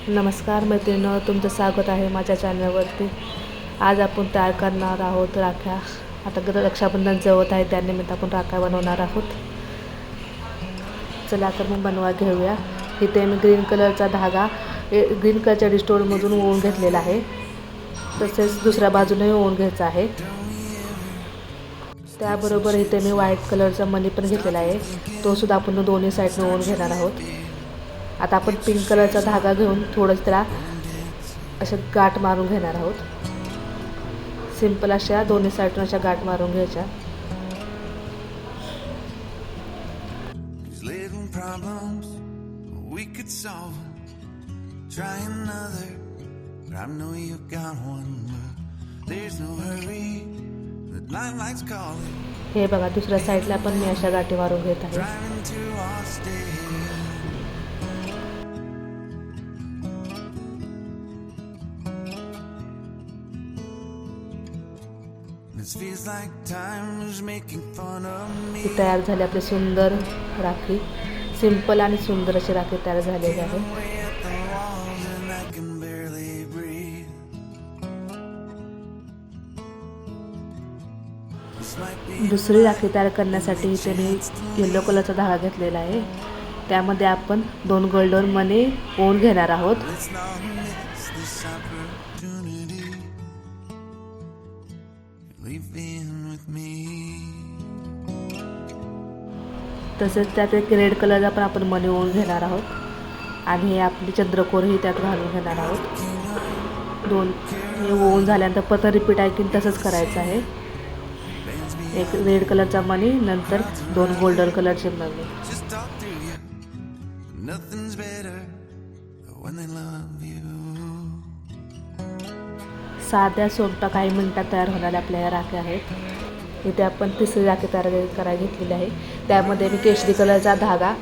नमस्कार मैत्रिणींनो, तुमचं स्वागत आहे माझ्या चॅनलवरती। आज आपण तयार करणार आहोत राख्या। आता रक्षाबंधन जवळ आहे, त्यानिमित्त आपण राख्या बनवणार आहोत। चला तर मग बनवा घेऊया। इथे मी ग्रीन कलरचा धागा ग्रीन कलरच्या डिस्टोरमधून ओवून घेतलेला आहे। तसेच दुसऱ्या बाजूने ओवून घ्यायचा आहे। त्याबरोबर इथे मी व्हाईट कलरचा मणी पण घेतलेला आहे, तो सुद्धा आपण दोन्ही साईडने ओवून घेणार आहोत। आता आपण पिंक कलरचा धागा घेऊन थोडंसं त्याला अशा गाठ मारून घेणार आहोत। सिंपल अशा दोन्ही साईडून अशा गाठ मारून घ्यायच्या। हे बघा, दुसऱ्या साईडला पण मी अशा गाठी मारून घेत आहे। ही तयार झाली आपली सुंदर राखी। सिंपल आणि सुंदर अशी राखी तयार झालेली आहे। दुसरी राखी तयार करण्यासाठी इथे मी येलो कलरचा धागा घेतलेला आहे। त्यामध्ये आपण 2 गोल्डन मणी ओवून घेणार आहोत। तसेच त्यात एक रेड कलरचा पण आपण मणी ओवून घेणार आहोत आणि हे आपली चंद्रकोरही त्यात घालून घेणार आहोत। 2 हे ओवून झाल्यानंतर परत रिपीट आहे की तसंच करायचं आहे। एक रेड कलरचा मणी, नंतर 2 गोल्डन कलरचे मणी। साध्या सोप्या काही मिनिटात तयार होणाऱ्या आपल्या या राख्या आहेत। इथे आपण तिसरी राखी तयार करायला घेतलेली आहे। त्यामध्ये मी केशरी कलरचा धागा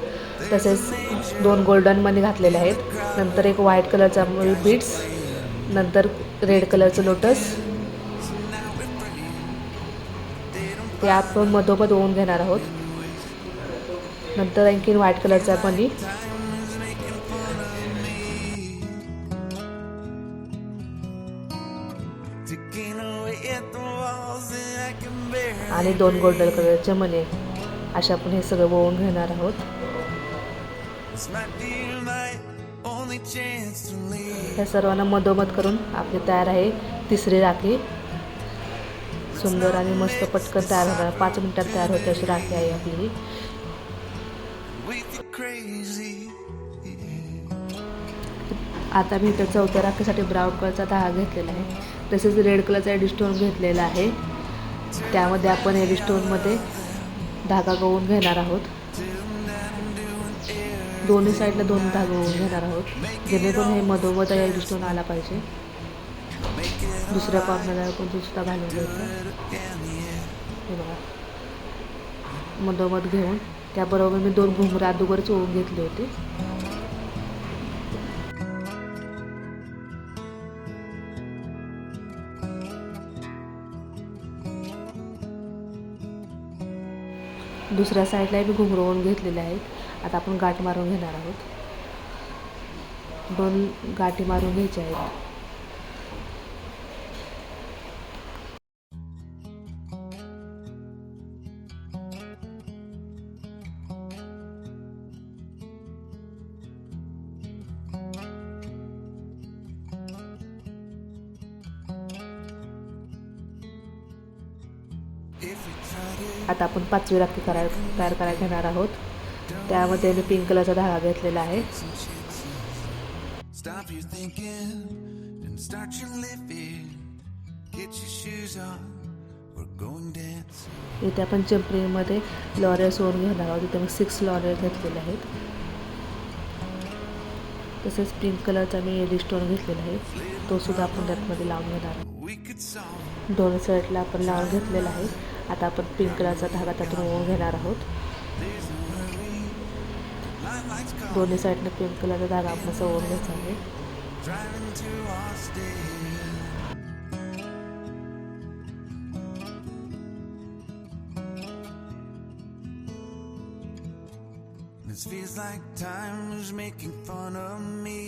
तसेच 2 गोल्डन मणी घातलेले आहेत। नंतर एक व्हाईट कलरचा बीड्स, नंतर रेड कलरचं लोटस, ते आपण मधोमध ओवून घेणार आहोत। नंतर आणखी व्हाईट कलरचा मणी आणि 2 गोल्डन कलरचे मणी, अशा आपण हे सगळं ओवून घेणार आहोत। या सर्वांना मधोमध करून आपली तयार आहे तिसरी राखी। सुंदर आणि मस्त पटकन तयार होणार, 5 मिनिटात तयार होते अशी राखी आहे आपली। आता मी इथं चौथ्या राखीसाठी ब्राऊन कलरचा धागा घेतलेला आहे। तसेच रेड कलरचा एडिस्टोन घेतलेला आहे। त्यामध्ये आपण एडिस्टोनमध्ये धागा ओवून घेणार आहोत। दोन्ही साईडला 2 धागे ओवून घेणार आहोत, जेणेकरून हे मधोमध एडिस्टोन आला पाहिजे। दुसऱ्या कॉर्नरला पण सुद्धा घालून घ्यायचं। हे बघा, मधोमध घेऊन त्याबरोबर मी 2 घुंगरं अगोदरच ओवून घेतली होती। दुसऱ्या साईडला मी घुंगरं ओवून घेतलेले आहेत। आता आपण गाठ मारून घेणार आहोत। 2 गाठी मारून घ्यायच्या आहेत। आता आपण 5वी राखी तयार करायला घेणार आहोत। त्यामध्ये मी पिंक कलरचा धागा घेतलेला आहे। इथे आपण चंपरीमध्ये लॉरेल्स ओवून घेणार आहोत। इथे मी 6 लॉरेल घेतलेले आहेत। तसेच पिंक कलरचा मी एडिस्टोन घेतलेला आहे, तो सुद्धा आपण त्यामध्ये लावून घेणार आहोत। दोन्ही साईडला आपण लावून घेतलेला आहे। आता आपण पिंक कलरचा धागा त्यातून ओवून घेणार आहोत। दोन्ही साईडने पिंक कलरचा धागा आपण ओवून घ्यायचा आहे। This feels like time is making fun of me.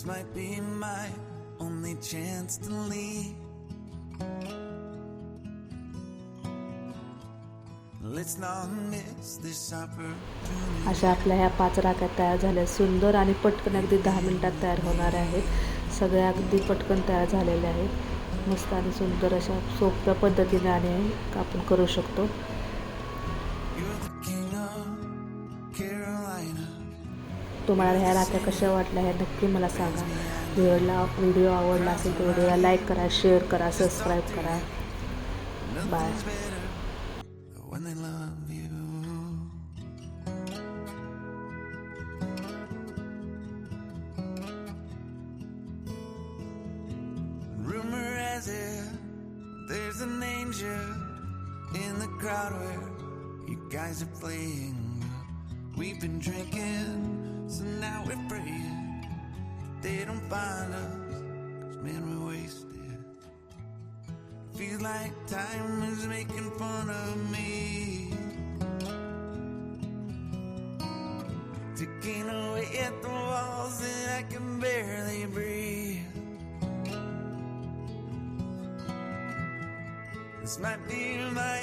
This might be my only chance to leave. Let's not miss this opportunity. अशा आपल्या ह्या 5 राख्या तयार झाल्या. सुंदर आणि पटकन अगदी 10 मिनिटात तयार होणाऱ्या आहेत. सगळ्या अगदी पटकन तयार झालेल्या आहेत. मस्त आणि सुंदर अशा सोप्या पद्धतीने आणि आपण करू शकतो. You're the king of Carolina. तुम्हाला ह्या राख्या कशा वाटल्या हे नक्की मला सांगा. व्हिडिओ आवडला असेल तर व्हिडिओला लाईक करा, शेअर करा, सबस्क्राईब करा. Bye. Nothing's better when they love you. Rumor has it there's an angel in the crowd where you guys are playing. We've been drinking, so now we're praying they don't find us, 'cause man we're wasted. Feels like time is making fun of me, ticking away at the walls and I can barely breathe. This might be my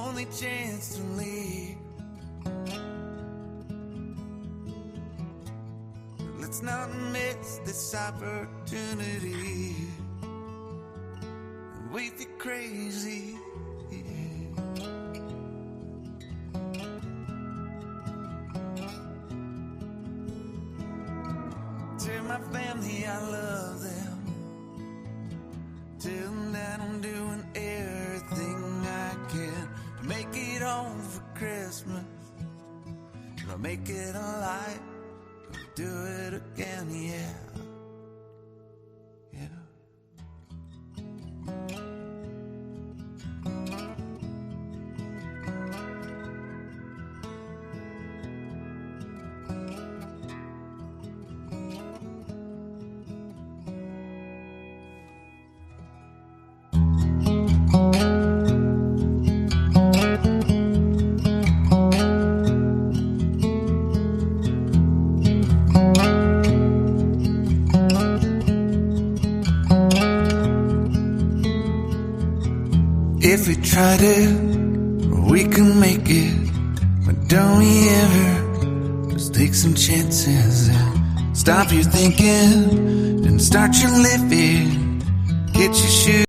only chance to leave. Let's not miss this opportunity. We feel crazy. Tell my family I love them. Tell them that I'm doing everything I can to make it home for Christmas. I'll make it alive. Do it again, yeah. Yeah. If we tried it, we can make it. But don't we ever just take some chances and stop your thinking and start your living? Get your shoes.